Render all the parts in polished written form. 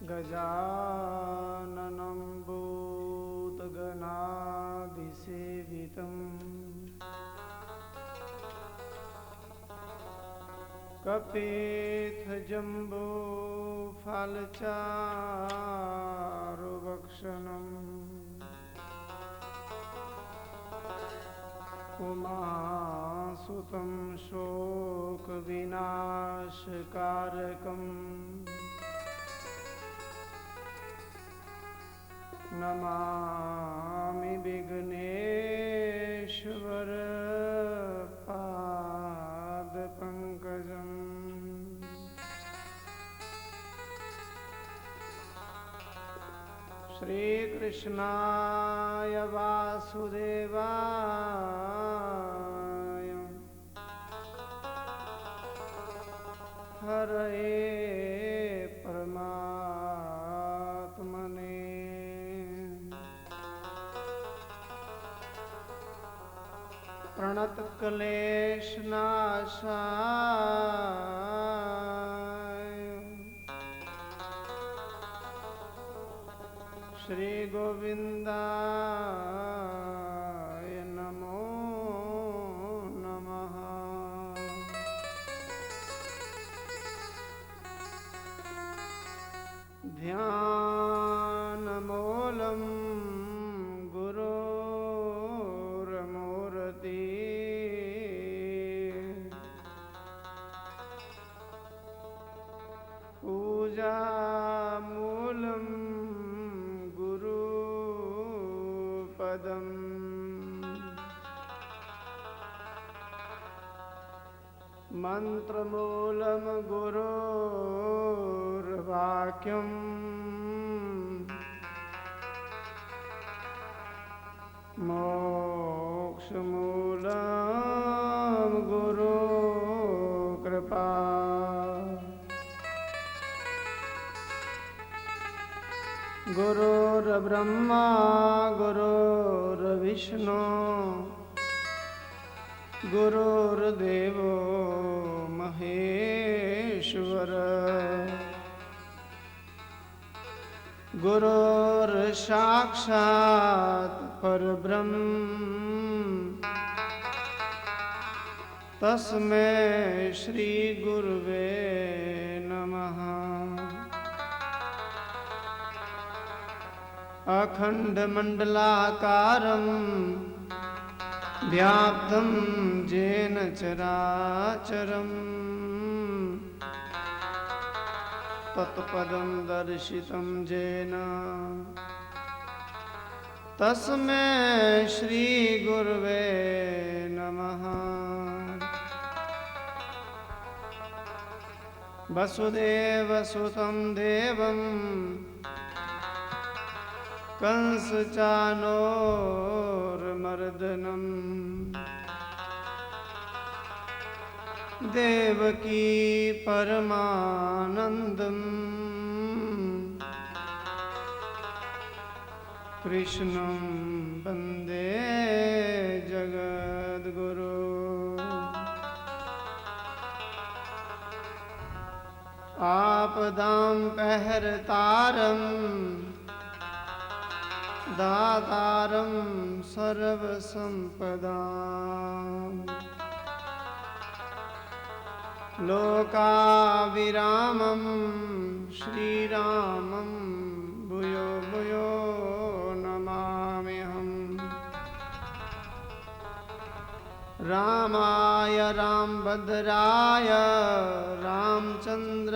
गजाननं भूतगणाधिसेवितम् कपित्थजम्बूफलचारुभक्षणम् उमासुतं शोकविनाशकारकम् नमामि विघ्नेश्वर पादपङ्कजम्। श्रीकृष्णाय वासुदेवाय हरये परमात्मने प्रणतक्लेशनाशाय श्री गोविंदाय नमो नमः। ध्यानमूलं गुरोर्मूर्ति पूजामूलं गुरुपदम् मंत्रमूलं गुरोर्वाक्यम् मोक्षमूलं गुरुकृपा गुरुर्ब्रह्मा गुरुर्विष्णु गुरुर्देवो महेश्वर गुरुर्साक्षात् परब्रह्म तस्मै श्री गुरुवे नमः। अखंडमंडलाकारं व्याप्तं येन चराचरम् तत्पदं दर्शितं येन तस्मै श्री गुरुवे नमः। वसुदेवसुतं देवं कंसचानूरमर्दनं देवकी परमानन्दम् कृष्णं वन्दे जगद्गुरु। आपदां पहरतारं दातारं सर्वसंपदां लोकाविरामं श्रीरामं भूयो भूयो नमाम्यहम्। रामाय रामभद्राय रामचन्द्राय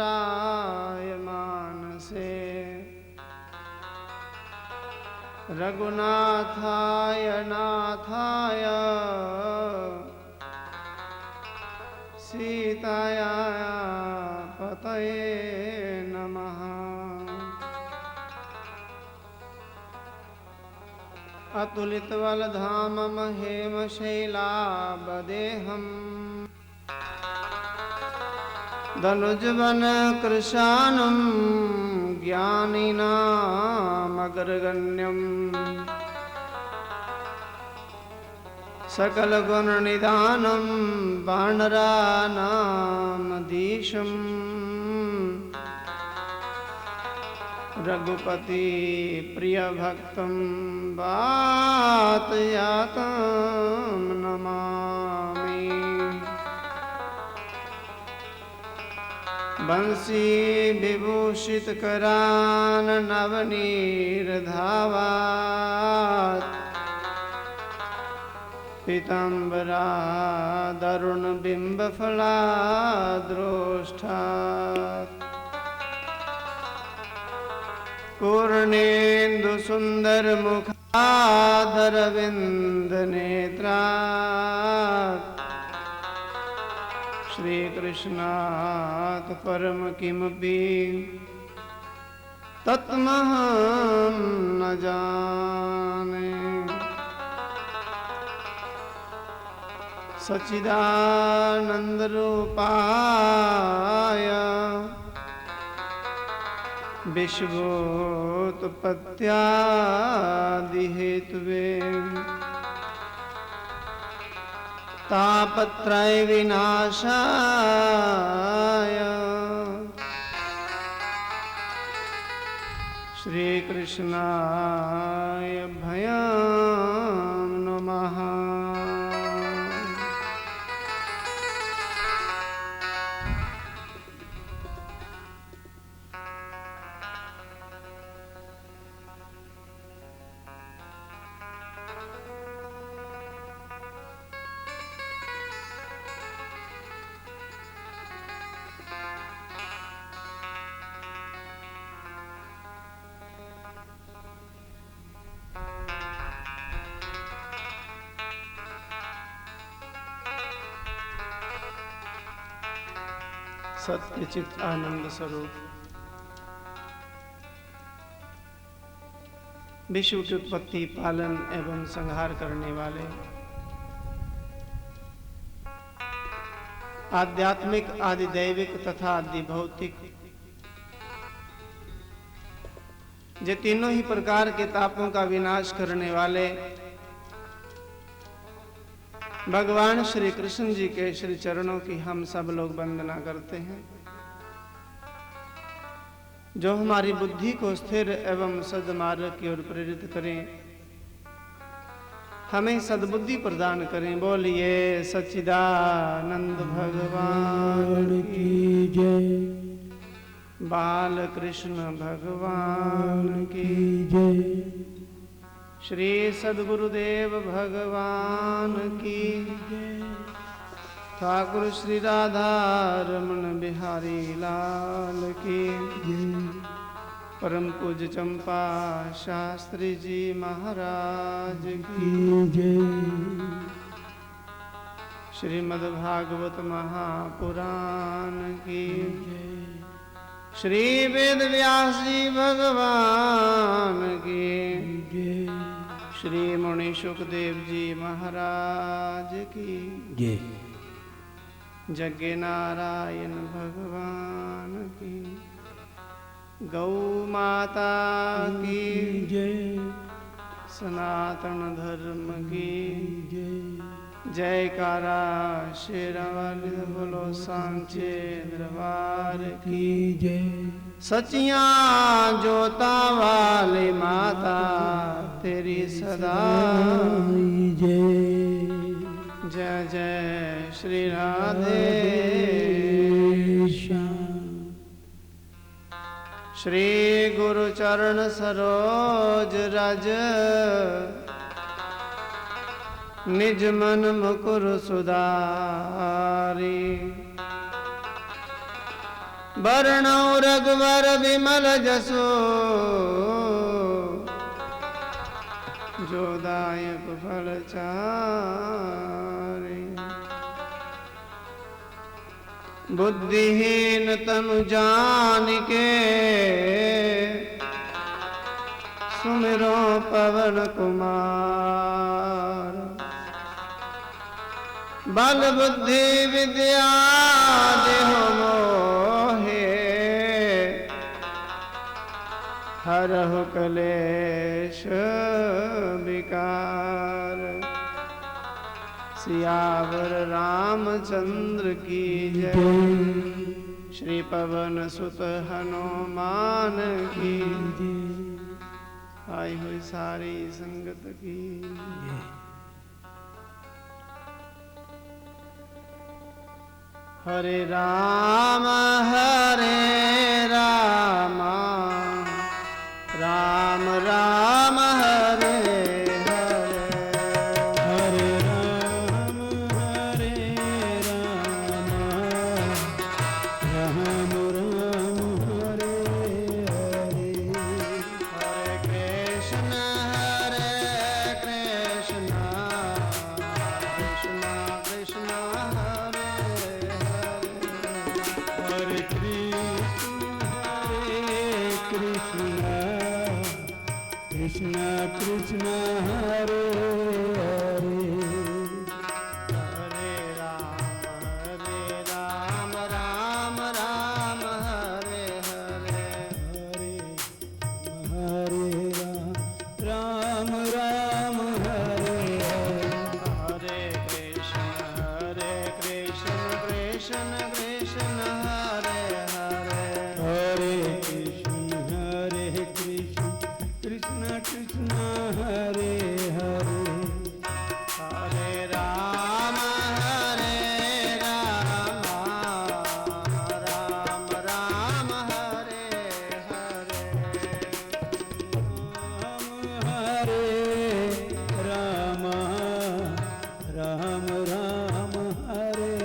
मानसे रघुनाथाय नाथाय सीताया पतये नमः। अतुलितबलधामं हेमशैलावदेहम् धनुजवनकृशानं ज्ञानिनामग्रगण्यम् सकलगुणनिधानं वानराणामधीशम् रघुपति प्रिय भक्तम वातयातम नमामि। बंसी विभूषित करान नवनीरधावात पीतांबरा दरुण बिंबफलाद्रोष्ठात् पूर्णेन्दु सुंदर मुखादरविंद नेत्रात् श्री कृष्णात् परम किमपि तत्महं न जाने। सच्चिदानंद रूपाय विश्वोत्पत्त्यादि हेतवे तापत्रय विनाशाय श्री कृष्णाय भयं नमः। सत्यचित आनंद स्वरूप विश्व की उत्पत्ति, पालन एवं संहार करने वाले आध्यात्मिक, आदिदैविक तथा आदि भौतिक ये तीनों ही प्रकार के तापों का विनाश करने वाले भगवान श्री कृष्ण जी के श्री चरणों की हम सब लोग वंदना करते हैं, जो हमारी बुद्धि को स्थिर एवं सद्मार्ग की ओर प्रेरित करें, हमें सद्बुद्धि प्रदान करें। बोलिए सच्चिदानंद भगवान की जय, बाल कृष्ण भगवान की जय, श्री सद्गुरुदेव भगवान की जय, ठाकुर श्री राधा रमन बिहारी लाल की जय, परम पूज्य चंपा शास्त्री जी महाराज की जय, श्रीमद्भागवत महापुराण की जय, श्री वेद व्यास जी भगवान की जय, श्री मुनि सुखदेव जी महाराज की जय, यज्ञ नारायण भगवान की, गौ माता की जय, सनातन धर्म की जय, जयकारा शेरावाली बोलो सांचे दरबार की जय, सचियां जोता वाली माता तेरी सदा जय, जय जय श्री राधे श्याम। श्री गुरु चरण सरोज रज निज मन मुकुर सुधारी, बरनौ रघुवर विमल जसो जो दायक फल चारि। बुद्धिहीन तनु जानिके सुमिरो पवन कुमार, बल बुद्धि विद्या देहो मोहे, हरहु कलेश विकार। सियावर रामचंद्र की जय, श्री पवन सुत हनुमान की आई हुई सारी संगत की। हरे राम राम राम हरे हरे, हरे राम राम राम हरे हरे। हरे कृष्ण कृष्ण कृष्ण हरे हरे कृष्ण कृष्ण हरे हरे। हरे राम राम राम हरे हरे, हरे राम राम हरे हरे। हरे कृष्ण कृष्ण कृष्ण हरे हरे, हरे कृष्ण कृष्ण कृष्ण हरे हरे। हरे राम राम राम हरे हरे, हरे राम राम राम हरे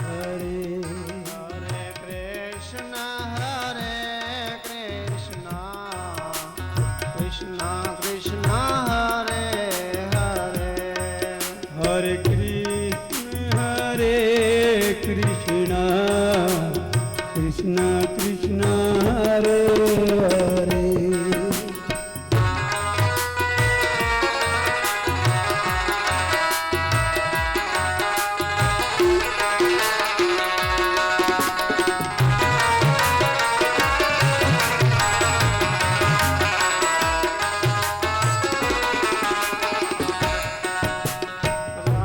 हरे। हरे कृष्ण कृष्ण कृष्ण हरे हरे, हरे कृष्ण कृष्ण कृष्ण हरे हरे।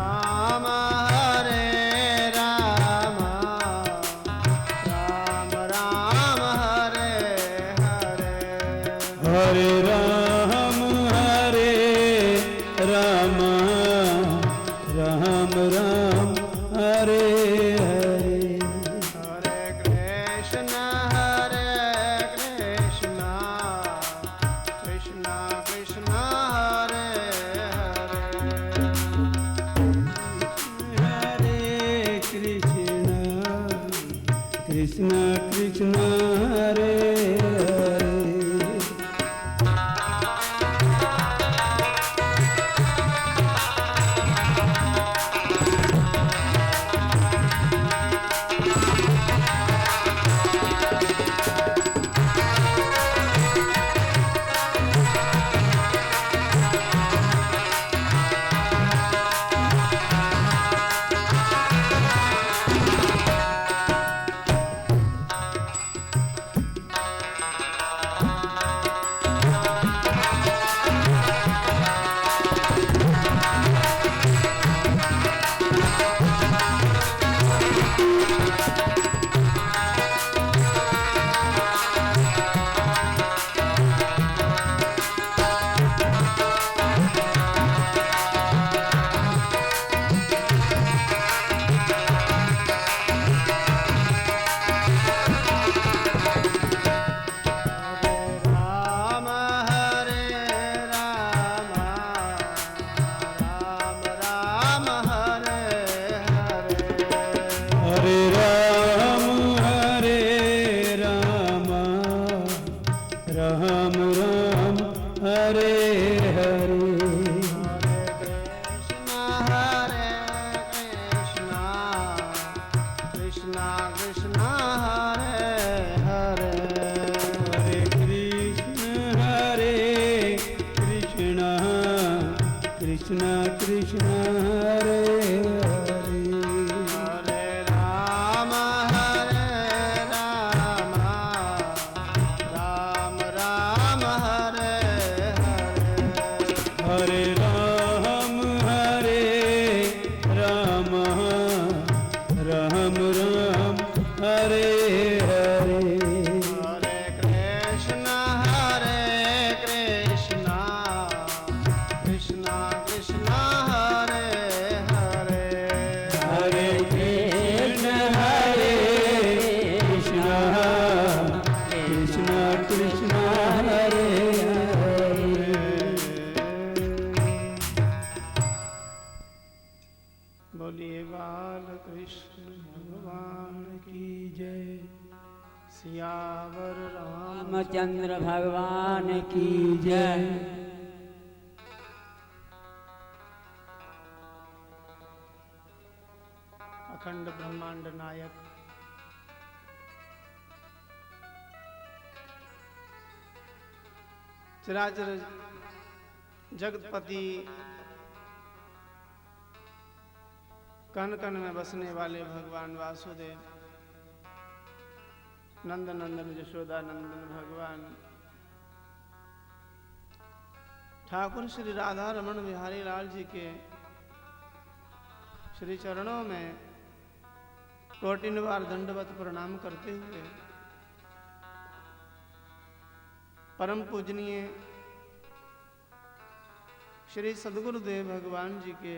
राम हरे राम राम हरे हरे, हरे राम राम हरे हरे। हरे कृष्ण कृष्ण कृष्ण हरे हरे, हरे कृष्ण कृष्ण कृष्ण हरे हरे। राम कृष्ण हरे हरे। बोलिए बाल कृष्ण भगवान की जय। सियावर रामचंद्र भगवान की जय। अखंड ब्रह्मांड नायक चराचर जगतपति कण कण में बसने वाले भगवान वासुदेव, नंद नंदन यशोदा नंदन भगवान ठाकुर श्री राधा रमन बिहारी लाल जी के श्री चरणों में कोटिन बार दंडवत प्रणाम करते हुए परम पूजनीय श्री सद्गुरुदेव भगवान जी के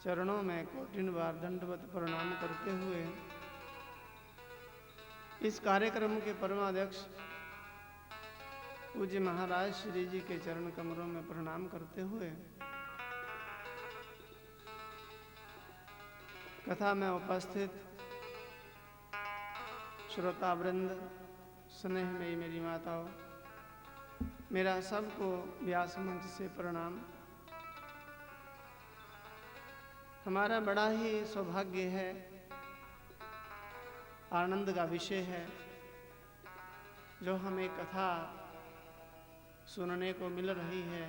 चरणों में कोटिन बार दंडवत प्रणाम करते हुए इस कार्यक्रम के परमाध्यक्ष पूज्य महाराज श्री जी के चरण कमरों में प्रणाम करते हुए कथा में उपस्थित श्रोता वृंद, स्नेह में मेरी माताओं, मेरा सबको व्यास मंच से प्रणाम। हमारा बड़ा ही सौभाग्य है, आनंद का विषय है जो हमें कथा सुनने को मिल रही है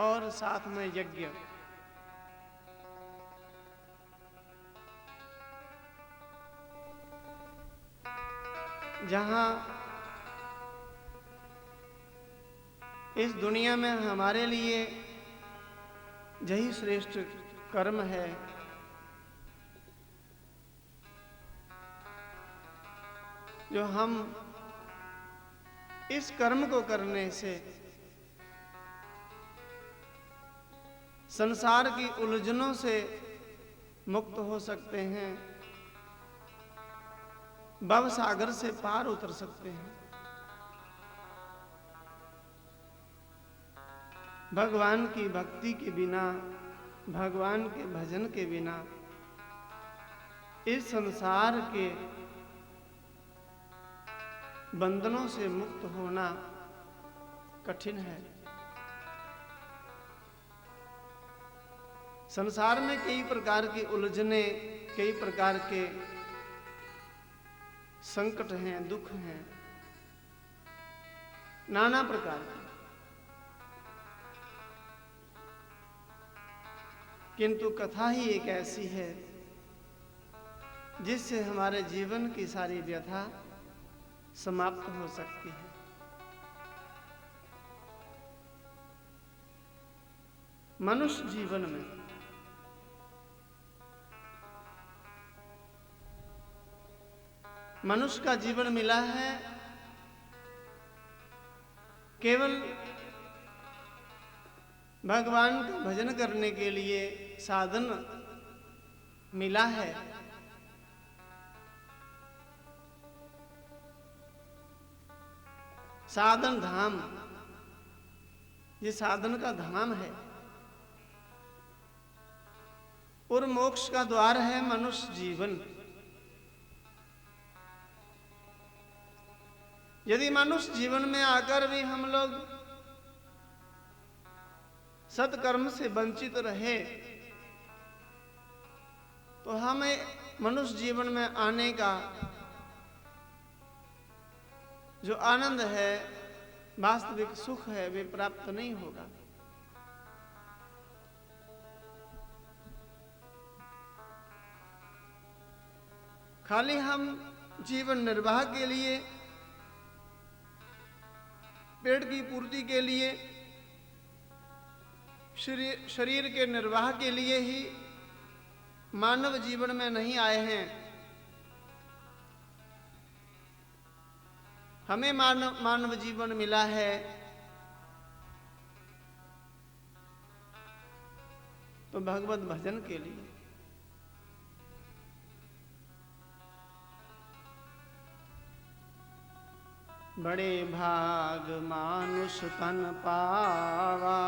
और साथ में यज्ञ। जहाँ इस दुनिया में हमारे लिए यही श्रेष्ठ कर्म है जो हम इस कर्म को करने से संसार की उलझनों से मुक्त हो सकते हैं, भव सागर से पार उतर सकते हैं। भगवान की भक्ति के बिना, भगवान के भजन के बिना इस संसार के बंधनों से मुक्त होना कठिन है। संसार में कई प्रकार की उलझने, कई प्रकार के संकट हैं, दुख हैं, नाना प्रकार के, किंतु कथा ही एक ऐसी है जिससे हमारे जीवन की सारी व्यथा समाप्त हो सकती है। मनुष्य जीवन में मनुष्य का जीवन मिला है केवल भगवान का भजन करने के लिए साधन मिला है। साधन धाम, ये साधन का धाम है और मोक्ष का द्वार है मनुष्य जीवन। यदि मनुष्य जीवन में आकर भी हम लोग सत्कर्म से वंचित रहे तो हमें मनुष्य जीवन में आने का जो आनंद है, वास्तविक सुख है, वे प्राप्त नहीं होगा। खाली हम जीवन निर्वाह के लिए, पेट की पूर्ति के लिए, शरीर के निर्वाह के लिए ही मानव जीवन में नहीं आए हैं। हमें मानव जीवन मिला है तो भगवत भजन के लिए। बड़े भाग मानुष तन पावा,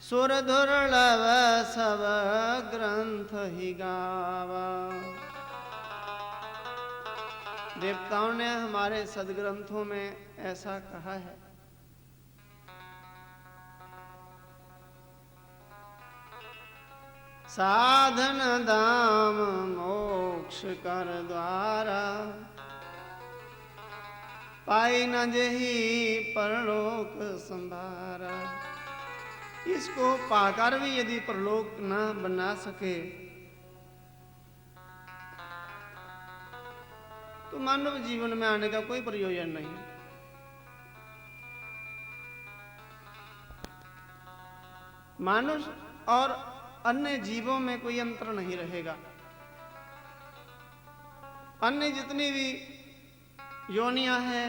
सुर दुर्लभ सब ग्रंथ ही गावा। देवताओं ने हमारे सदग्रंथों में ऐसा कहा है। साधन दाम मोक्ष कर द्वारा, पाई न जही परलोक संभारा। इसको पाकर भी यदि परलोक न बना सके तो मानव जीवन में आने का कोई प्रयोजन नहीं। मनुष्य और अन्य जीवों में कोई अंतर नहीं रहेगा। अन्य जितनी भी योनियां हैं,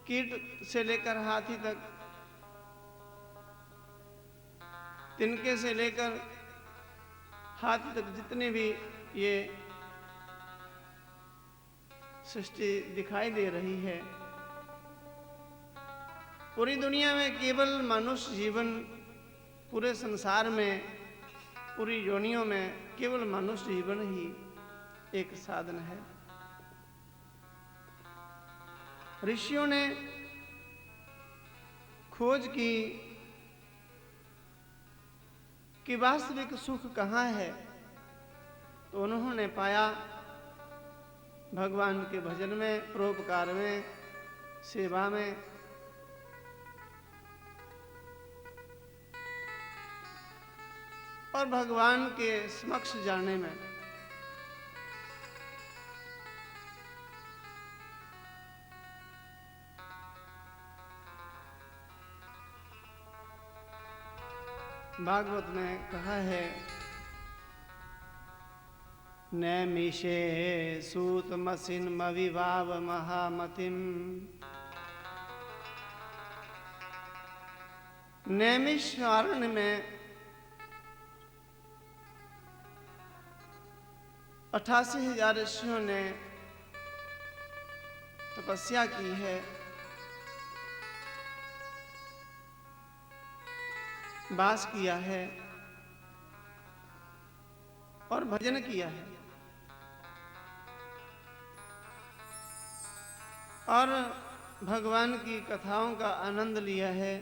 कीट से लेकर हाथी तक, तिनके से लेकर हाथी तक, जितने भी ये सृष्टि दिखाई दे रही है, पूरी दुनिया में केवल मनुष्य जीवन, पूरे संसार में, पूरी योनियों में केवल मनुष्य जीवन ही एक साधन है। ऋषियों ने खोज की कि वास्तविक सुख कहाँ है, तो उन्होंने पाया भगवान के भजन में, परोपकार में, सेवा में। और भगवान के समक्ष जाने में। भागवत में कहा है, नैमिषे सूत मसिन मविभाव महामतिम। नैमिषारण्य में 88,000 ऋषियों ने तपस्या की है। वास किया है और भजन किया है और भगवान की कथाओं का आनंद लिया है।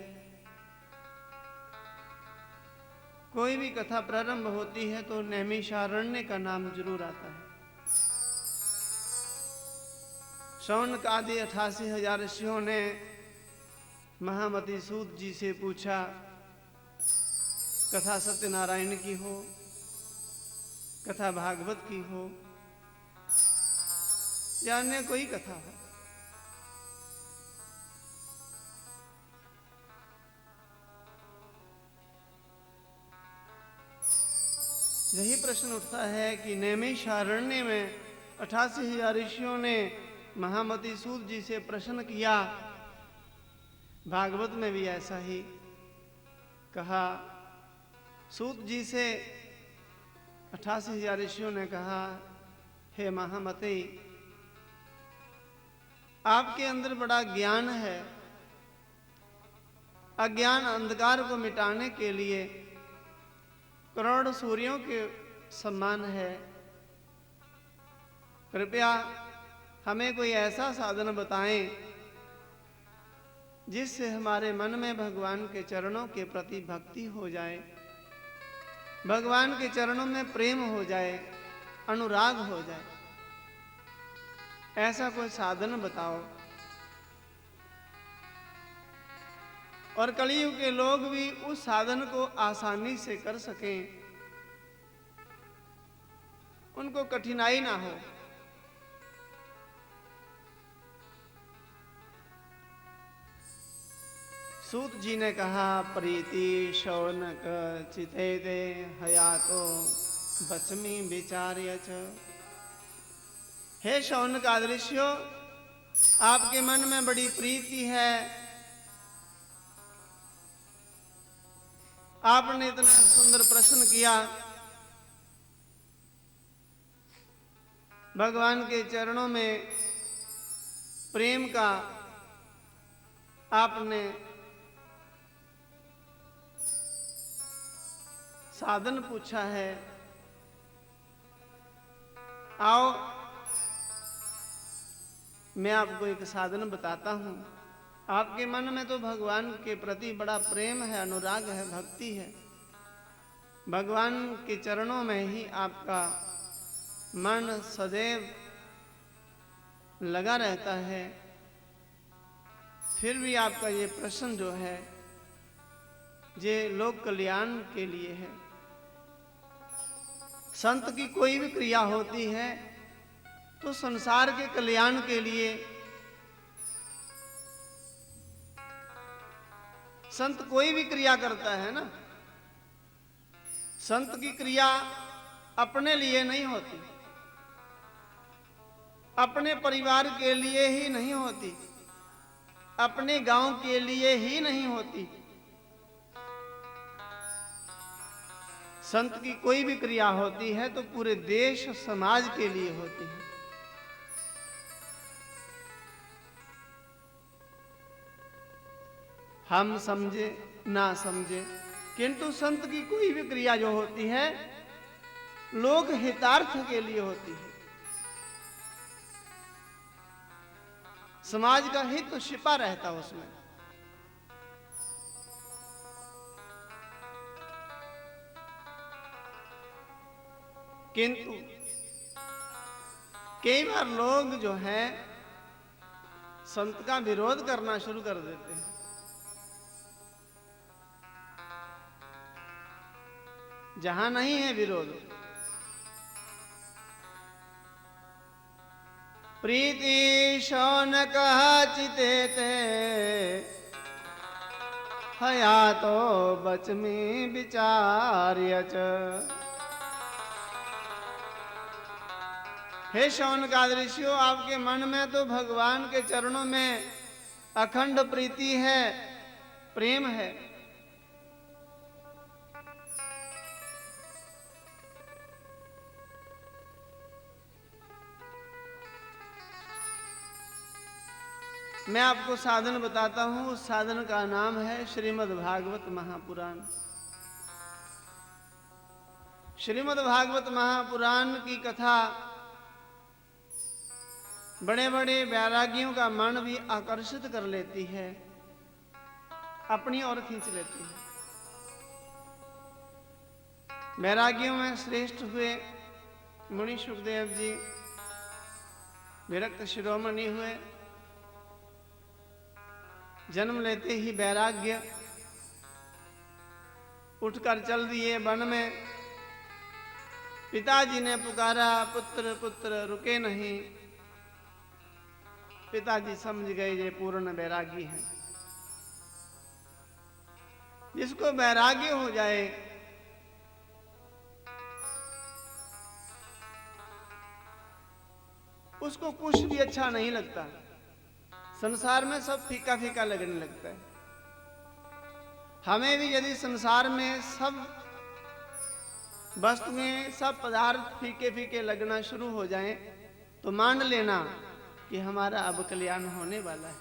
कोई भी कथा प्रारंभ होती है तो नैमिषारण्य का नाम जरूर आता है। शौनक आदि 88,000 ऋषियों ने महामति सूत जी से पूछा, कथा सत्यनारायण की हो, कथा भागवत की हो या अन्य कोई कथा हो, यही प्रश्न उठता है कि नैमिषारण्य में 88,000 ऋषियों ने महामति सूत जी से प्रश्न किया। भागवत में भी ऐसा ही कहा। सूत जी से 88,000 ऋषियों ने कहा, हे महामते, आपके अंदर बड़ा ज्ञान है। अज्ञान अंधकार को मिटाने के लिए करोड़ सूर्यों के समान है। कृपया हमें कोई ऐसा साधन बताएं जिससे हमारे मन में भगवान के चरणों के प्रति भक्ति हो जाए, भगवान के चरणों में प्रेम हो जाए, अनुराग हो जाए। ऐसा कोई साधन बताओ। और कलयुग के लोग भी उस साधन को आसानी से कर सकें, उनको कठिनाई ना हो। सूत जी ने कहा, प्रीति शौनक चिते दे हयातो बचमी विचार्य च। हे शौनक आदि ऋषियों, आपके मन में बड़ी प्रीति है। आपने इतना सुंदर प्रश्न किया, भगवान के चरणों में प्रेम का आपने साधन पूछा है। आओ मैं आपको एक साधन बताता हूं। आपके मन में तो भगवान के प्रति बड़ा प्रेम है, अनुराग है, भक्ति है। भगवान के चरणों में ही आपका मन सदैव लगा रहता है। फिर भी आपका ये प्रश्न जो है ये लोक कल्याण के लिए है। संत की कोई भी क्रिया होती है तो संसार के कल्याण के लिए। संत कोई भी क्रिया करता है ना, संत की क्रिया अपने लिए नहीं होती, अपने परिवार के लिए ही नहीं होती, अपने गांव के लिए ही नहीं होती। संत की कोई भी क्रिया होती है तो पूरे देश समाज के लिए होती है। हम समझे ना समझे, किंतु संत की कोई भी क्रिया जो होती है लोक हितार्थ के लिए होती है। समाज का हित तो छिपा रहता उसमें। किंतु कई बार लोग जो हैं संत का विरोध करना शुरू कर देते हैं। जहां नहीं है विरोध, प्रीति शौनक चितेते हया तो बचमी विचार्य च। हे शौनक ऋषियों, आपके मन में तो भगवान के चरणों में अखंड प्रीति है, प्रेम है। मैं आपको साधन बताता हूं। उस साधन का नाम है श्रीमद् भागवत महापुराण। श्रीमद् भागवत महापुराण की कथा बड़े बड़े वैरागियों का मन भी आकर्षित कर लेती है, अपनी ओर खींच लेती है। वैरागियों में श्रेष्ठ हुए मुनि सुखदेव जी, विरक्त शिरोमणि हुए। जन्म लेते ही वैराग्य, उठकर चल दिए वन में। पिताजी ने पुकारा, पुत्र पुत्र, रुके नहीं। पिताजी समझ गए ये पूर्ण वैरागी है। जिसको वैराग्य हो जाए उसको कुछ भी अच्छा नहीं लगता। संसार में सब फीका फीका लगने लगता है। हमें भी यदि संसार में सब वस्तुएं, सब पदार्थ फीके फीके लगना शुरू हो जाएं तो मान लेना कि हमारा अब कल्याण होने वाला है।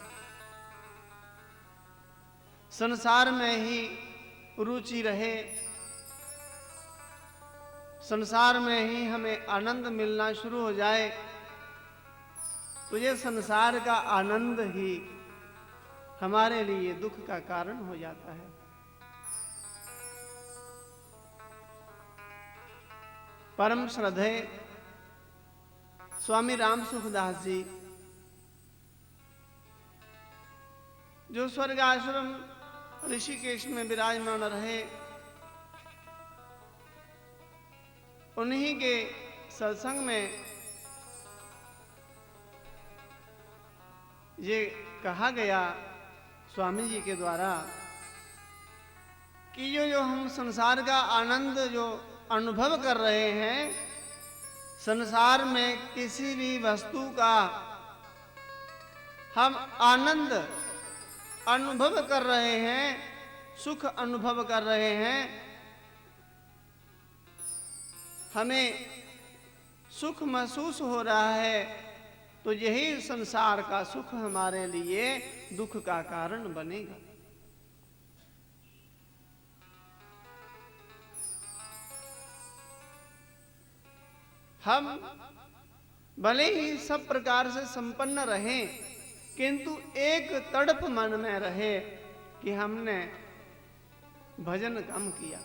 संसार में ही रुचि रहे, संसार में ही हमें आनंद मिलना शुरू हो जाए तो ये संसार का आनंद ही हमारे लिए दुख का कारण हो जाता है। परम श्रद्धेय स्वामी राम सुखदास जी, जो स्वर्ग आश्रम ऋषिकेश में विराजमान रहे, उन्हीं के सत्संग में ये कहा गया स्वामी जी के द्वारा कि जो हम संसार का आनंद जो अनुभव कर रहे हैं, संसार में किसी भी वस्तु का हम आनंद अनुभव कर रहे हैं, सुख अनुभव कर रहे हैं, हमें सुख महसूस हो रहा है तो यही संसार का सुख हमारे लिए दुख का कारण बनेगा। हम भले ही सब प्रकार से संपन्न रहें, किंतु एक तड़प मन में रहे कि हमने भजन कम किया।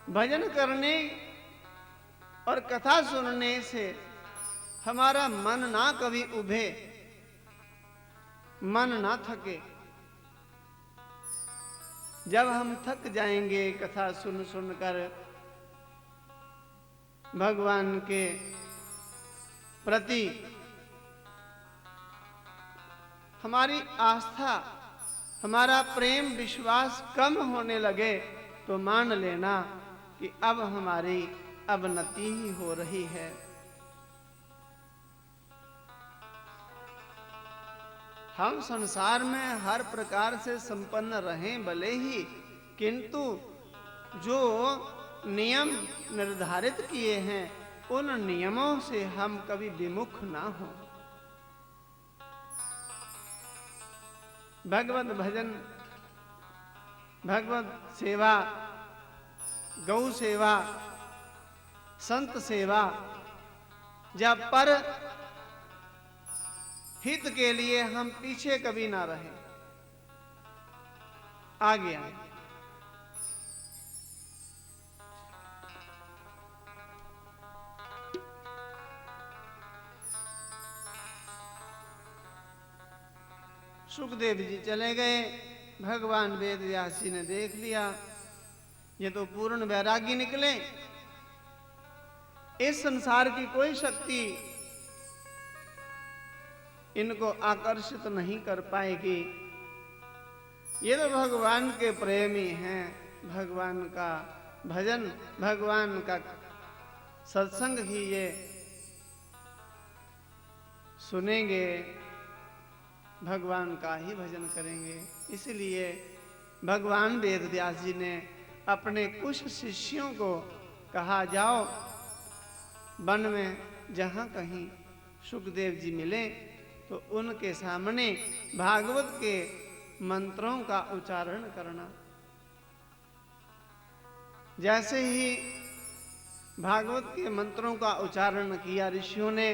भजन करने और कथा सुनने से हमारा मन ना कभी उभे, मन ना थके। जब हम थक जाएंगे कथा सुन सुनकर, भगवान के प्रति हमारी आस्था, हमारा प्रेम विश्वास कम होने लगे, तो मान लेना कि अब हमारी अवनति ही हो रही है। हम संसार में हर प्रकार से संपन्न रहें भले ही, किंतु जो नियम निर्धारित किए हैं उन नियमों से हम कभी विमुख ना हो। भगवत भजन, भगवत सेवा, गौ सेवा, संत सेवा, जब पर हित के लिए हम पीछे कभी ना रहे, आगे आए। सुखदेव जी चले गए। भगवान वेद व्यास जी ने देख लिया ये तो पूर्ण वैरागी निकले, इस संसार की कोई शक्ति इनको आकर्षित नहीं कर पाएगी। ये तो भगवान के प्रेमी हैं, भगवान का भजन, भगवान का सत्संग ही ये सुनेंगे, भगवान का ही भजन करेंगे। इसलिए भगवान वेद व्यास जी ने अपने कुछ शिष्यों को कहा, जाओ वन में जहां कहीं सुखदेव जी मिले तो उनके सामने भागवत के मंत्रों का उच्चारण करना। जैसे ही भागवत के मंत्रों का उच्चारण किया ऋषियों ने,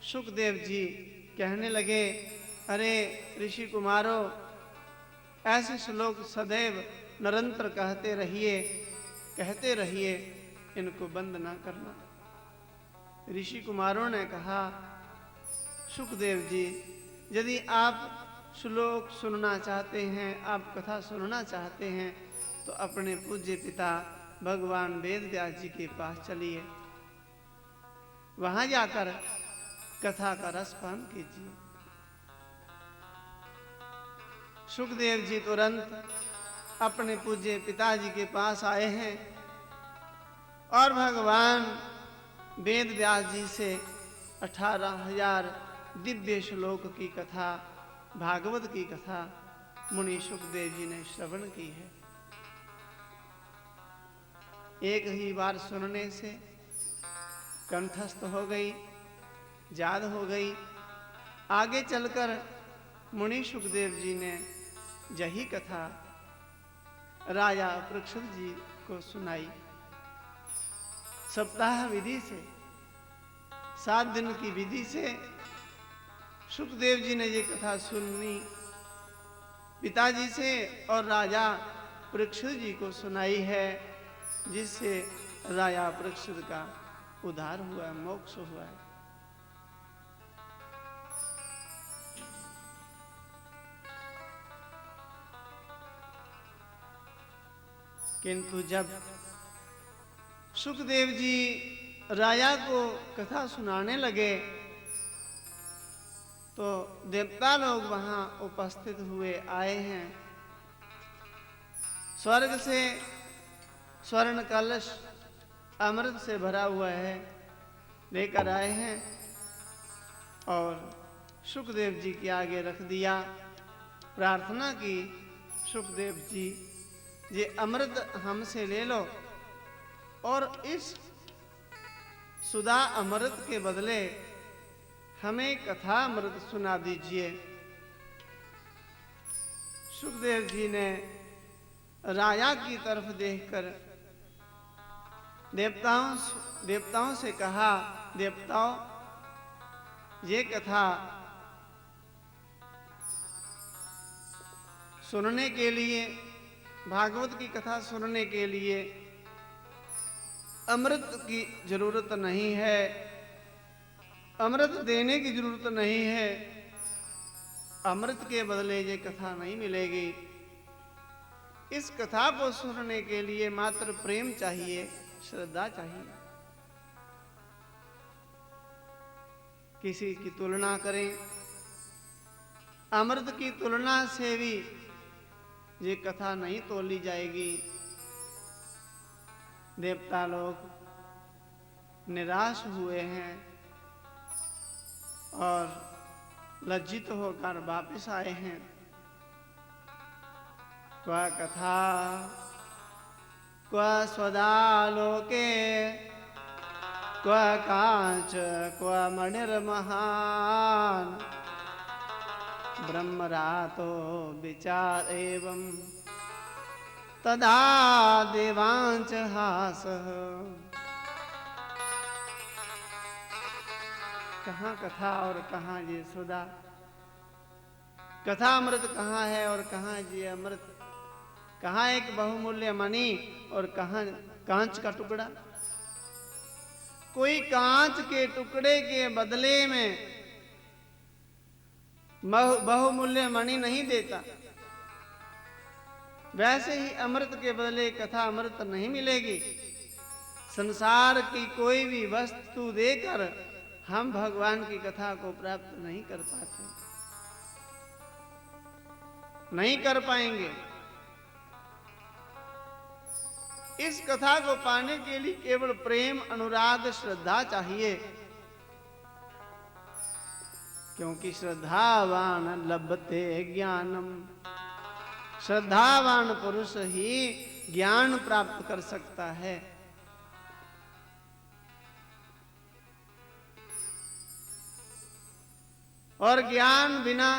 सुखदेव जी कहने लगे, अरे ऋषि कुमारों, ऐसे श्लोक सदैव निरंतर कहते रहिए, इनको बंद ना करना। ऋषि कुमारों ने कहा, सुखदेव जी, यदि आप श्लोक सुनना चाहते हैं, आप कथा सुनना चाहते हैं, तो अपने पूज्य पिता भगवान वेद व्यास जी के पास चलिए, वहां जाकर कथा का रसपान कीजिए। सुखदेव जी तुरंत अपने पूज्य पिताजी के पास आए हैं और भगवान वेद व्यास जी से 18,000 दिव्य श्लोक की कथा, भागवत की कथा मुनि सुखदेव जी ने श्रवण की है। एक ही बार सुनने से कंठस्थ हो गई, याद हो गई। आगे चलकर मुनि सुखदेव जी ने यही कथा राजा परीक्षित जी को सुनाई। सप्ताह विधि से, 7 दिन की विधि से सुखदेव जी ने ये कथा सुनी, पिताजी से और राजा परीक्षित जी को सुनाई है, जिससे राजा परीक्षित का उद्धार हुआ है, मोक्ष हुआ है। किंतु जब सुखदेव जी राजा को कथा सुनाने लगे तो देवता लोग वहां उपस्थित हुए आए हैं। स्वर्ग से स्वर्ण कलश अमृत से भरा हुआ है लेकर आए हैं और सुखदेव जी के आगे रख दिया। प्रार्थना की, सुखदेव जी ये अमृत हमसे ले लो और इस सुधा अमृत के बदले हमें कथा अमृत सुना दीजिए। सुखदेव जी ने राजा की तरफ देखकर देवताओं से कहा, देवताओं, ये कथा सुनने के लिए, भागवत की कथा सुनने के लिए अमृत की जरूरत नहीं है, अमृत देने की जरूरत नहीं है, अमृत के बदले ये कथा नहीं मिलेगी। इस कथा को सुनने के लिए मात्र प्रेम चाहिए, श्रद्धा चाहिए। किसी की तुलना करें, अमृत की तुलना से भी ये कथा नहीं तोली जाएगी। देवता लोग निराश हुए हैं और लज्जित होकर वापस आए हैं। क्व कथा क्व स्वदालोके क्व कांच क्व मणिर्महान ब्रह्मरातो विचार एवं तदा देवांच हासः। कहाँ कथा और कहाँ ये सुधा, कथा अमृत कहाँ है और कहाँ ये अमृत, कहाँ एक बहुमूल्य मणि और कहाँ कांच का टुकड़ा। कोई कांच के टुकड़े के बदले में बहुमूल्य मणि नहीं देता, वैसे ही अमृत के बदले कथा अमृत नहीं मिलेगी। संसार की कोई भी वस्तु देकर हम भगवान की कथा को प्राप्त नहीं कर पाते, नहीं कर पाएंगे। इस कथा को पाने के लिए केवल प्रेम, अनुराग, श्रद्धा चाहिए, क्योंकि श्रद्धावान लभते ज्ञानम, श्रद्धावान पुरुष ही ज्ञान प्राप्त कर सकता है। और ज्ञान बिना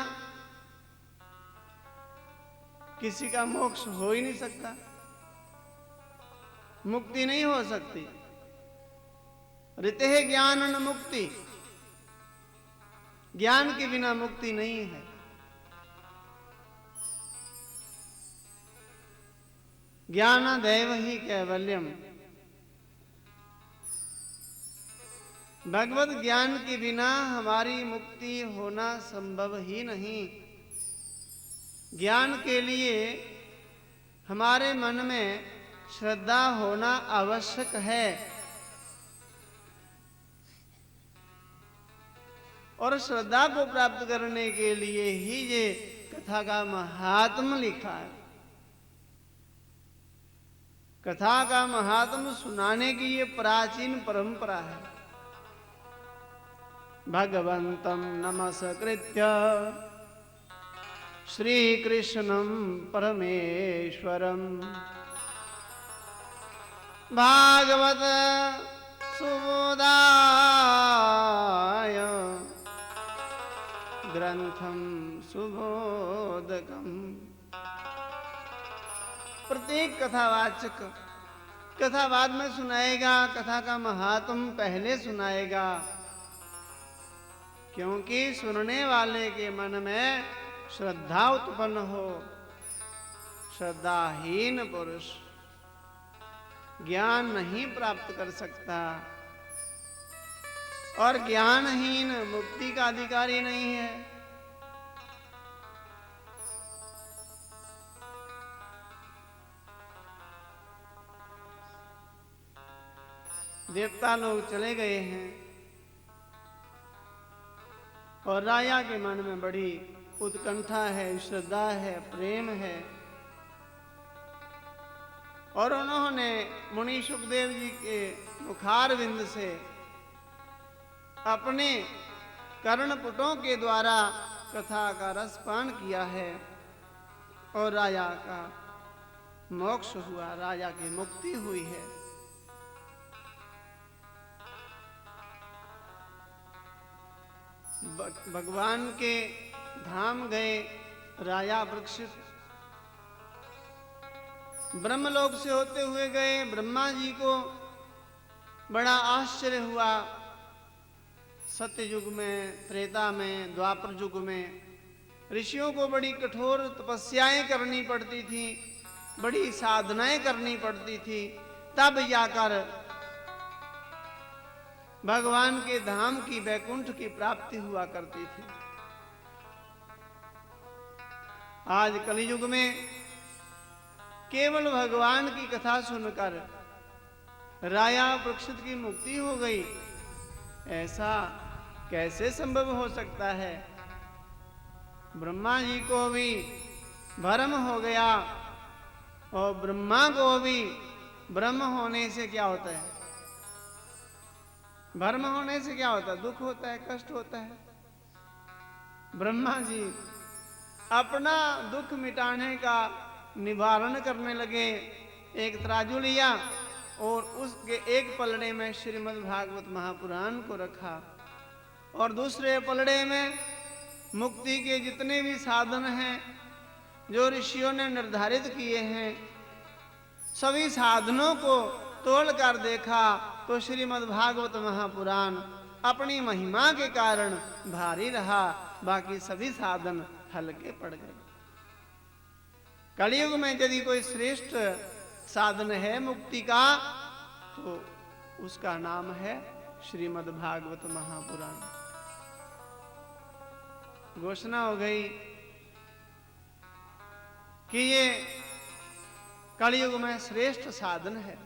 किसी का मोक्ष हो ही नहीं सकता, मुक्ति नहीं हो सकती। ऋते ज्ञानन मुक्ति, ज्ञान के बिना मुक्ति नहीं है। ज्ञानादेव ही कैवल्यम, भगवत ज्ञान के बिना हमारी मुक्ति होना संभव ही नहीं। ज्ञान के लिए हमारे मन में श्रद्धा होना आवश्यक है, और श्रद्धा को प्राप्त करने के लिए ही ये कथा का महात्म लिखा है। कथा का महात्म सुनाने की ये प्राचीन परंपरा है। भगवंतं नमस्कृत्य श्री कृष्णं परमेश्वरं भागवत सुबोधाय ग्रंथम सुबोधकम। प्रत्येक कथावाचक कथा बाद में सुनाएगा, कथा का महात्म पहले सुनाएगा, क्योंकि सुनने वाले के मन में श्रद्धा उत्पन्न हो। श्रद्धाहीन पुरुष ज्ञान नहीं प्राप्त कर सकता, और ज्ञानहीन मुक्ति का अधिकारी नहीं है। देवता लोग चले गए हैं और राजा के मन में बड़ी उत्कंठा है, श्रद्धा है, प्रेम है, और उन्होंने मुनि सुखदेव जी के मुखारविंद से अपने कर्णपुटों के द्वारा कथा का रसपान किया है, और राजा का मोक्ष हुआ, राजा की मुक्ति हुई है। भगवान के धाम गए राजा परीक्षित। ब्रह्मलोक से होते हुए गए। ब्रह्मा जी को बड़ा आश्चर्य हुआ। सत्य युग में, त्रेता में, द्वापर युग में ऋषियों को बड़ी कठोर तपस्याएं करनी पड़ती थी, बड़ी साधनाएं करनी पड़ती थी, तब जाकर भगवान के धाम की, वैकुंठ की प्राप्ति हुआ करती थी। आज कलयुग में केवल भगवान की कथा सुनकर राजा परीक्षित की मुक्ति हो गई, ऐसा कैसे संभव हो सकता है? ब्रह्मा जी को भी भ्रम हो गया और ब्रह्मा को भी ब्रह्म होने से क्या होता है? भ्रम होने से क्या होता है? दुख होता है, कष्ट होता है। ब्रह्मा जी अपना दुख मिटाने का निवारण करने लगे। एक तराजू लिया और उसके एक पलड़े में श्रीमद् भागवत महापुराण को रखा और दूसरे पलड़े में मुक्ति के जितने भी साधन हैं जो ऋषियों ने निर्धारित किए हैं, सभी साधनों को तोड़ कर देखा तो श्रीमद् भागवत महापुराण अपनी महिमा के कारण भारी रहा, बाकी सभी साधन हल्के पड़ गए। कलयुग में यदि कोई श्रेष्ठ साधन है मुक्ति का तो उसका नाम है श्रीमद् भागवत महापुराण। घोषणा हो गई कि ये कलयुग में श्रेष्ठ साधन है।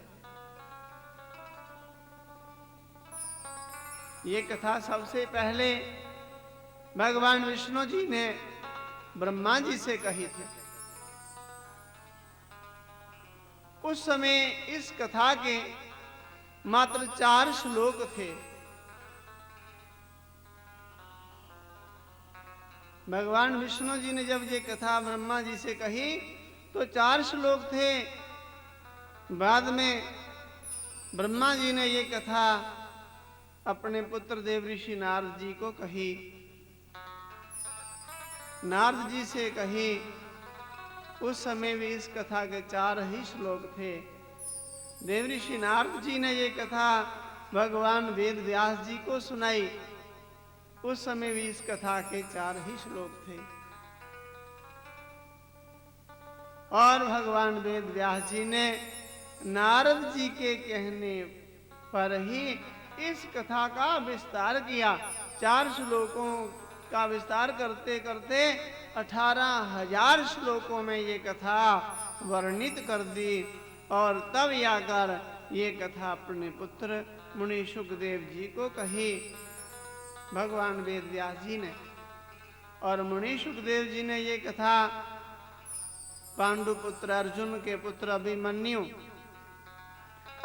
ये कथा सबसे पहले भगवान विष्णु जी ने ब्रह्मा जी से कही थी। उस समय इस कथा के मात्र 4 श्लोक थे। भगवान विष्णु जी ने जब ये कथा ब्रह्मा जी से कही तो 4 श्लोक थे। बाद में ब्रह्मा जी ने ये कथा अपने पुत्र देवऋषि नारद जी को कही। नारद जी से कही। उस समय भी इस कथा के 4 ही श्लोक थे। देवऋषि नारद जी ने ये कथा भगवान वेद व्यास जी को सुनाई। उस समय भी इस कथा के 4 ही श्लोक थे और भगवान वेद व्यास जी ने नारद जी के कहने पर ही इस कथा का विस्तार किया। 4 श्लोकों का विस्तार करते करते 18,000 श्लोकों में ये कथा वर्णित कर दी और तब आकर ये कथा अपने पुत्र मुनि सुखदेव जी को कही भगवान वेद व्यास जी ने। और मुनि सुखदेव जी ने ये कथा पांडु पुत्र अर्जुन के पुत्र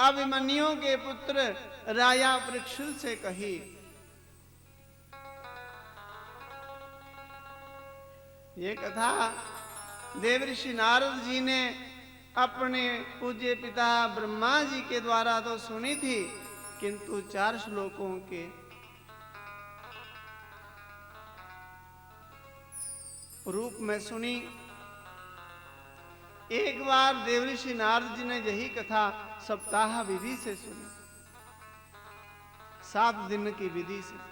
अभिमन्यु के पुत्र राजा परीक्षित से कही। ये कथा देवऋषि नारद जी ने अपने पूज्य पिता ब्रह्मा जी के द्वारा तो सुनी थी, किंतु 4 श्लोकों के रूप में सुनी। एक बार देवऋषि नारद जी ने यही कथा सप्ताह विधि से सुनी, 7 दिन की विधि से।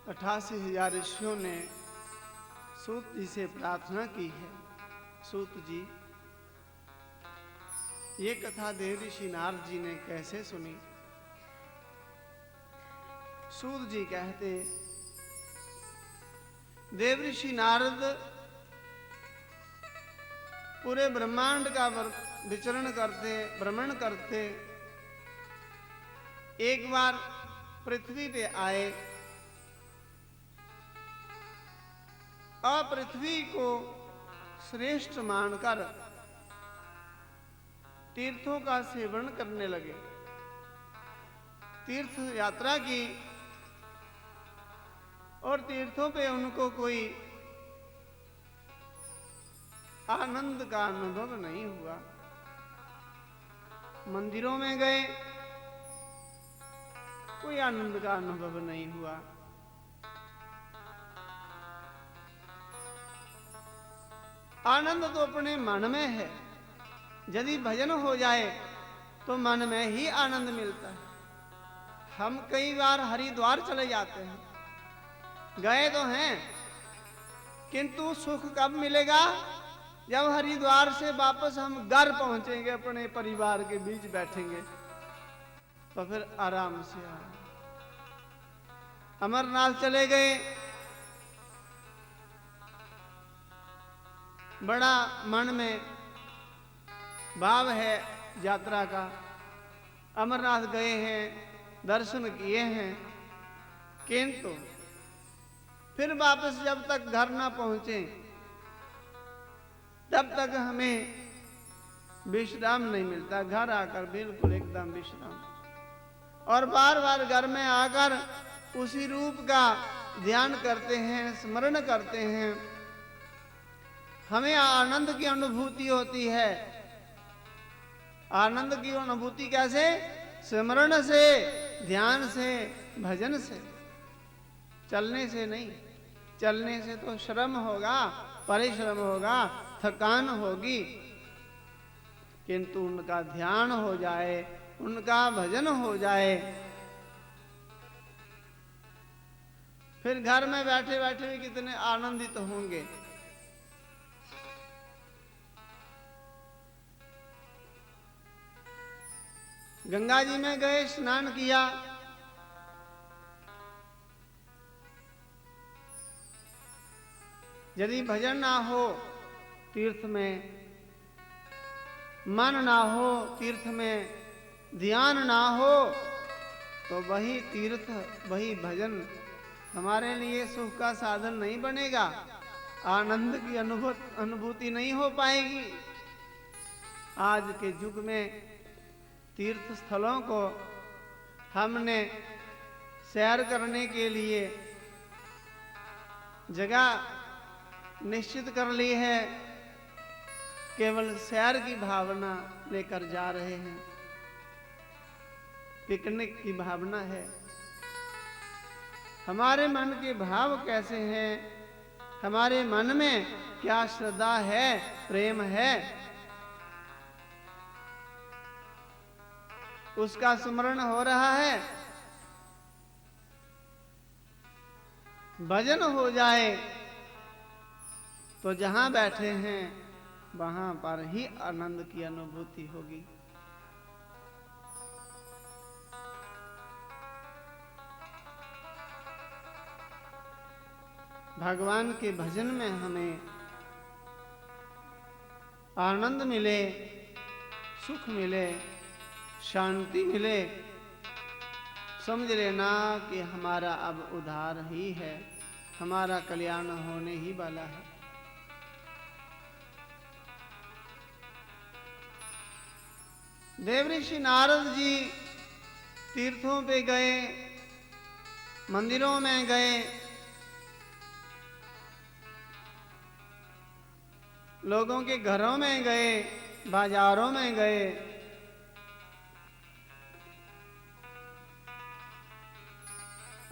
अठासी 88,000 ऋषियों ने सूत जी से प्रार्थना की है, सूत जी ये कथा देवऋषि नारद जी ने कैसे सुनी? सूत जी कहते, देवऋषि नारद पूरे ब्रह्मांड का विचरण करते, भ्रमण करते। एक बार पृथ्वी पे आए और पृथ्वी को श्रेष्ठ मानकर तीर्थों का सेवन करने लगे। तीर्थ यात्रा की और तीर्थों पे उनको कोई आनंद का अनुभव नहीं हुआ। मंदिरों में गए, कोई आनंद का अनुभव नहीं हुआ। आनंद तो अपने मन में है। यदि भजन हो जाए तो मन में ही आनंद मिलता है। हम कई बार हरिद्वार चले जाते हैं, गए तो हैं, किंतु सुख कब मिलेगा? जब हरिद्वार से वापस हम घर पहुंचेंगे, अपने परिवार के बीच बैठेंगे, तो फिर आराम से अमरनाथ चले गए, बड़ा मन में भाव है यात्रा का। अमरनाथ गए हैं, दर्शन किए हैं, किंतु फिर वापस जब तक घर ना पहुंचे तब तक हमें विश्राम नहीं मिलता। घर आकर बिल्कुल एकदम विश्राम, और बार बार घर में आकर उसी रूप का ध्यान करते हैं, स्मरण करते हैं। हमें आनंद की अनुभूति होती है। आनंद की अनुभूति कैसे? स्मरण से, ध्यान से, भजन से, चलने से नहीं। चलने से तो श्रम होगा, परिश्रम होगा, थकान होगी, किंतु उनका ध्यान हो जाए, उनका भजन हो जाए, फिर घर में बैठे बैठे भी कितने आनंदित होंगे। गंगा जी में गए, स्नान किया, यदि भजन ना हो तीर्थ में, मन ना हो तीर्थ में, ध्यान ना हो, तो वही तीर्थ, वही भजन हमारे लिए सुख का साधन नहीं बनेगा। आनंद की अनुभूति नहीं हो पाएगी। आज के युग में तीर्थ स्थलों को हमने सैर करने के लिए जगह निश्चित कर ली है, केवल सैर की भावना लेकर जा रहे हैं, पिकनिक की भावना है। हमारे मन के भाव कैसे हैं? हमारे मन में क्या श्रद्धा है, प्रेम है? उसका स्मरण हो रहा है। भजन हो जाए तो जहां बैठे हैं वहां पर ही आनंद की अनुभूति होगी। भगवान के भजन में हमें आनंद मिले, सुख मिले, शांति मिले, समझ लेना कि हमारा अब उद्धार ही है, हमारा कल्याण होने ही वाला है। देवऋषि नारद जी तीर्थों पे गए, मंदिरों में गए, लोगों के घरों में गए, बाजारों में गए,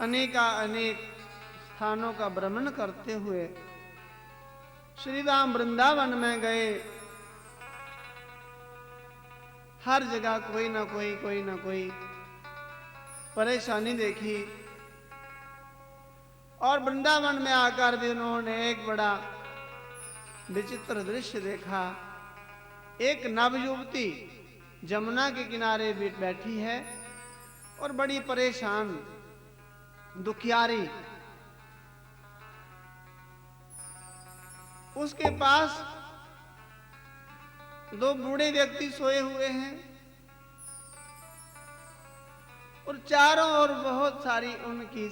अनेक स्थानों का भ्रमण करते हुए श्री राम वृंदावन में गए। हर जगह कोई ना कोई परेशानी देखी, और वृंदावन में आकर भी उन्होंने एक बड़ा विचित्र दृश्य देखा। एक नवयुवती जमुना के किनारे बैठी है और बड़ी परेशान, दुखियारी। उसके पास दो बूढ़े व्यक्ति सोए हुए हैं और चारों ओर बहुत सारी उनकी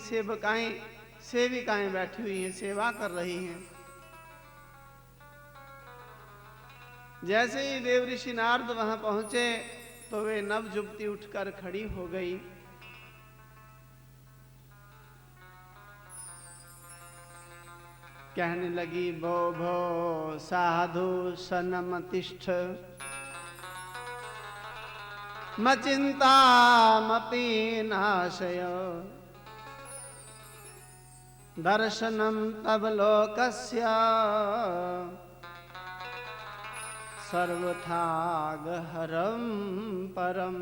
सेविकाएं बैठी हुई हैं, सेवा कर रही हैं। जैसे ही देवऋषि नारद वहां पहुंचे तो वे नवयुवती उठकर खड़ी हो गई। कहने लगी, भो भो साधु सनमतिष्ठ मचिन्तामपि नाशय दर्शनं तव लोकस्य सर्वथा गहरं परम।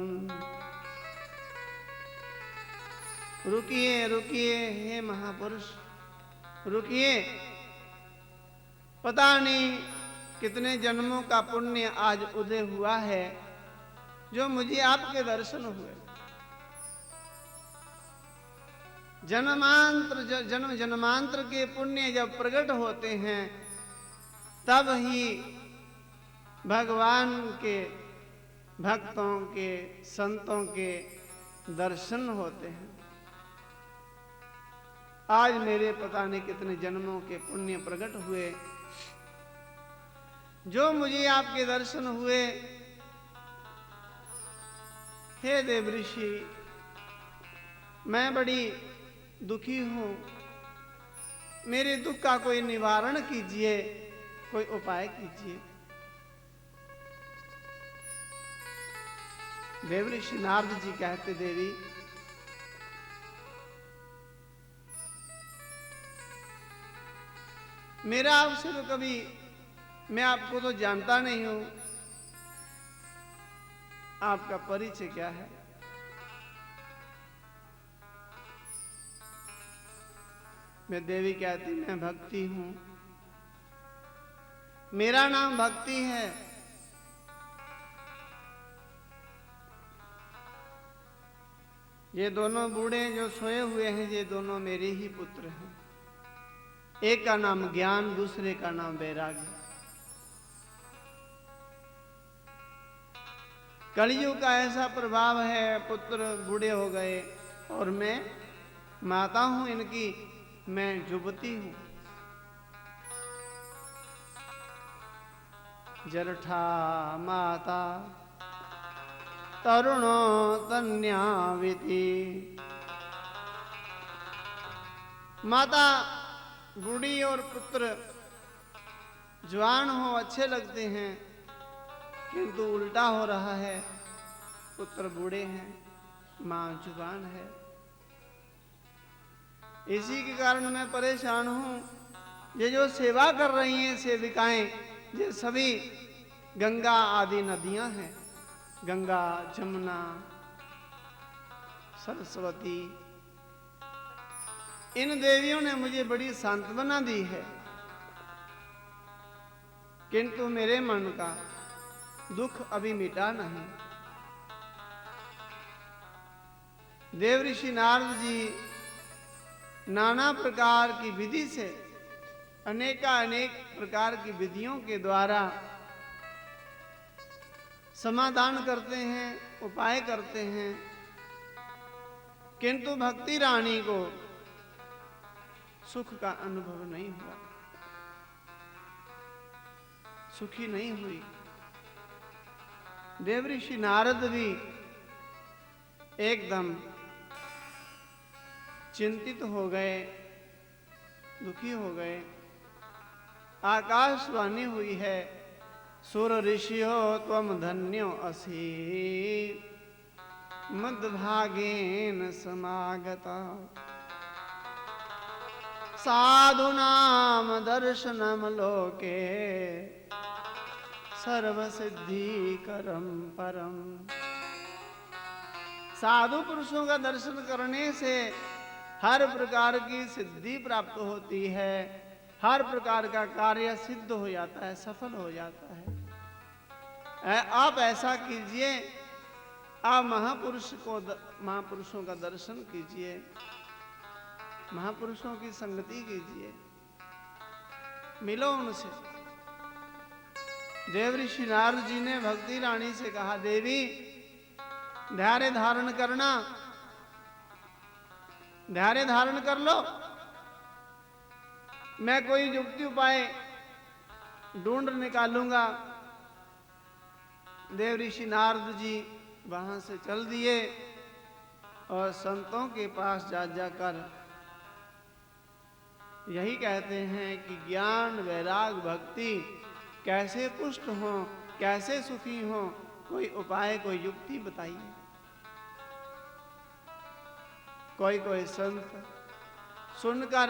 रुकिए रुकिए हे महापुरुष, रुकिए। पता नहीं कितने जन्मों का पुण्य आज उदय हुआ है जो मुझे आपके दर्शन हुए। जन्म जन्मांतर के पुण्य जब प्रकट होते हैं तब ही भगवान के भक्तों के संतों के दर्शन होते हैं। आज मेरे पता नहीं कितने जन्मों के पुण्य प्रकट हुए जो मुझे आपके दर्शन हुए। हे देव ऋषि, मैं बड़ी दुखी हूं, मेरे दुख का कोई निवारण कीजिए, कोई उपाय कीजिए। देव ऋषि नारद जी कहते, देवी मेरा आपसे तो कभी, मैं आपको तो जानता नहीं हूं, आपका परिचय क्या है? मैं देवी कहती, मैं भक्ति हूं, मेरा नाम भक्ति है। ये दोनों बूढ़े जो सोए हुए हैं ये दोनों मेरे ही पुत्र हैं। एक का नाम ज्ञान, दूसरे का नाम वैराग्य। कलयुग का ऐसा प्रभाव है, पुत्र बूढ़े हो गए और मैं माता हूं इनकी, मैं युवती हूं। जरठा माता तरुणो तन्याविति। माता बूढ़ी और पुत्र जवान हो अच्छे लगते हैं, किंतु उल्टा हो रहा है। पुत्र बूढ़े हैं, मां जुबान है। इसी के कारण मैं परेशान हूं। ये जो सेवा कर रही हैं सेविकाएं, ये सभी गंगा आदि नदियां हैं, गंगा, जमुना, सरस्वती। इन देवियों ने मुझे बड़ी सांत्वना दी है, किंतु मेरे मन का दुख अभी मिटा नहीं। देव ऋषि नारद जी नाना प्रकार की विधि से, अनेक प्रकार की विधियों के द्वारा समाधान करते हैं, उपाय करते हैं, किंतु भक्ति रानी को सुख का अनुभव नहीं हुआ, सुखी नहीं हुई। देव ऋषि नारद भी एकदम चिंतित हो गए, दुखी हो गए। आकाशवाणी हुई है, सुर ऋषियो त्वम धन्यो असि मद्भागेन समागता। साधुनाम दर्शनम लोके सर्वसिद्धिकरम परम। साधु पुरुषों का दर्शन करने से हर प्रकार की सिद्धि प्राप्त होती है, हर प्रकार का कार्य सिद्ध हो जाता है, सफल हो जाता है। आप ऐसा कीजिए, आप महापुरुषों का दर्शन कीजिए, महापुरुषों की संगति कीजिए, मिलो उनसे। देव ऋषि नारद जी ने भक्ति रानी से कहा, देवी धैर्य धारण करना, धैर्य धारण कर लो, मैं कोई युक्ति उपाय ढूंढ निकालूंगा। देव ऋषि नारद जी वहां से चल दिए और संतों के पास जा जाकर यही कहते हैं कि ज्ञान वैराग भक्ति कैसे पुष्ट हो, कैसे सुखी हो, कोई उपाय, कोई युक्ति बताइए। कोई कोई संत सुनकर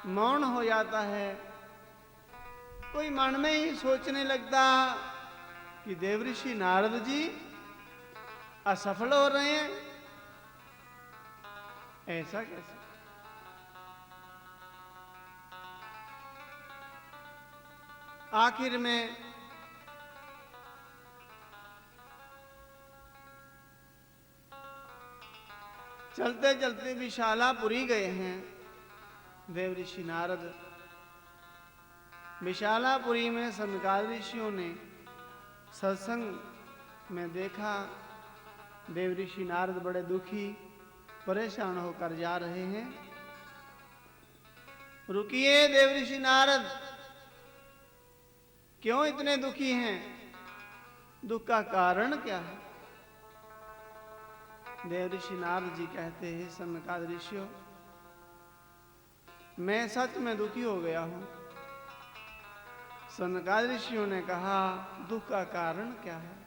मौन हो जाता है, कोई मन में ही सोचने लगता कि देवऋषि नारद जी असफल हो रहे हैं। ऐसा कैसे? आखिर में चलते चलते विशालापुरी गए हैं देवऋषि नारद। विशालापुरी में सनकादिक ऋषियों ने सत्संग में देखा देवऋषि नारद बड़े दुखी परेशान होकर जा रहे हैं। रुकिए देवऋषि नारद, क्यों इतने दुखी हैं? दुख का कारण क्या है? देवऋषि नारद जी कहते हैं, सनकादिक ऋषियों, मैं सच में दुखी हो गया हूं। सनकादिक ऋषियों ने कहा, दुख का कारण क्या है?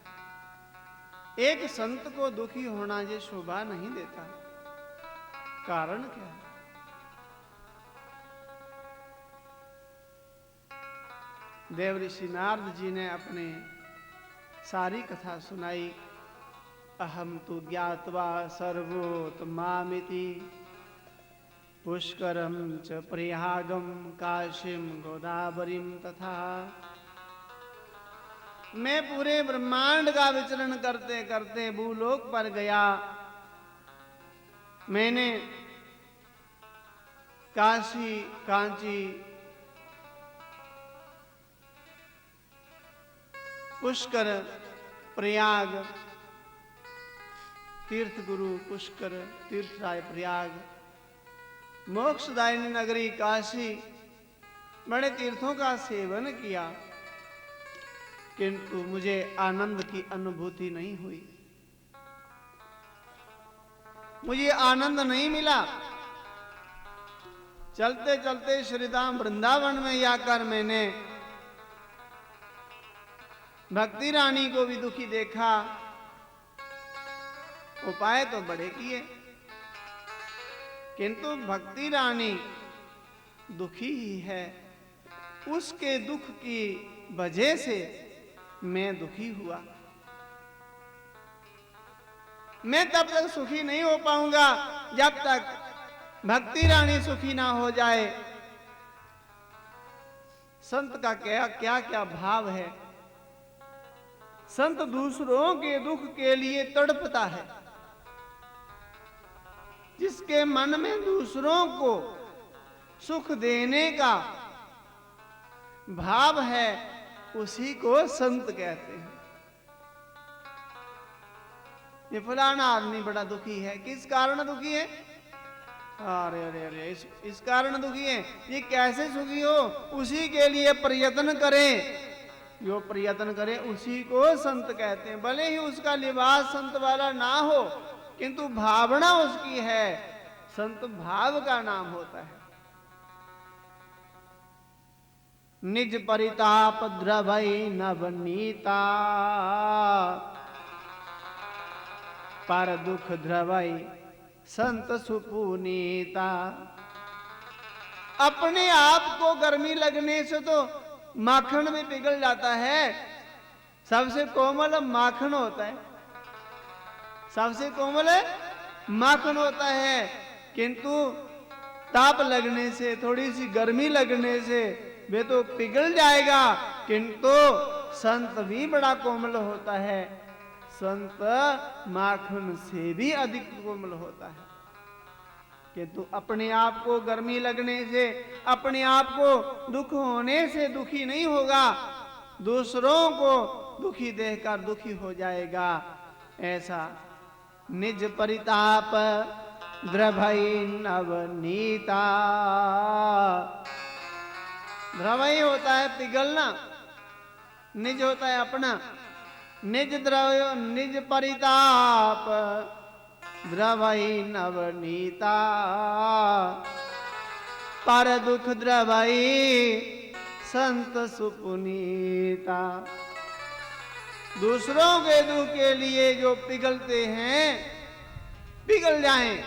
एक संत को दुखी होना ये शोभा नहीं देता। कारण क्या है? देवऋषि नारद जी ने अपने सारी कथा सुनाई। अहम तु ज्ञात्वा सर्वोत्तमामिति पुष्करम च प्रयागम काशीम गोदावरीम तथा। मैं पूरे ब्रह्मांड का विचरण करते करते भूलोक पर गया। मैंने काशी, कांची, पुष्कर, प्रयाग, तीर्थ गुरु पुष्कर, तीर्थराय प्रयाग, मोक्षदायिनी नगरी काशी, बड़े तीर्थों का सेवन किया, किंतु मुझे आनंद की अनुभूति नहीं हुई। मुझे आनंद नहीं मिला। चलते चलते श्रीधाम वृंदावन में जाकर मैंने भक्ति रानी को भी दुखी देखा। उपाय तो बड़े किए, किंतु भक्ति रानी दुखी ही है। उसके दुख की वजह से मैं दुखी हुआ। मैं तब तक सुखी नहीं हो पाऊंगा जब तक भक्ति रानी सुखी ना हो जाए। संत का क्या क्या क्या भाव है। संत दूसरों के दुख के लिए तड़पता है। जिसके मन में दूसरों को सुख देने का भाव है, उसी को संत कहते हैं। ये फलाना आदमी बड़ा दुखी है, किस कारण दुखी है? अरे अरे अरे इस कारण दुखी है। ये कैसे सुखी हो, उसी के लिए प्रयत्न करें। जो प्रयत्न करे उसी को संत कहते हैं। भले ही उसका लिबास संत वाला ना हो, किंतु भावना उसकी है, संत भाव का नाम होता है। निज परिताप द्रवई नवनीता, पर दुख द्रवई संत सुपुनीता। अपने आप को गर्मी लगने से तो माखन भी पिघल जाता है। सबसे कोमल माखन होता है, सबसे कोमल माखन होता है, किंतु ताप लगने से, थोड़ी सी गर्मी लगने से वे तो पिघल जाएगा। किंतु संत भी बड़ा कोमल होता है। संत माखन से भी अधिक कोमल होता है। किंतु अपने आप को गर्मी लगने से, अपने आप को दुख होने से दुखी नहीं होगा, दूसरों को दुखी देखकर दुखी हो जाएगा। ऐसा निज परिताप द्रवई नवनीता। द्रवई होता है पिघलना, निज होता है अपना। निज द्रव निज परिताप द्रवई नवनीता, पर दुख द्रवई संत सुपुनीता। दूसरों के दुख के लिए जो पिघलते हैं, पिघल जाएं,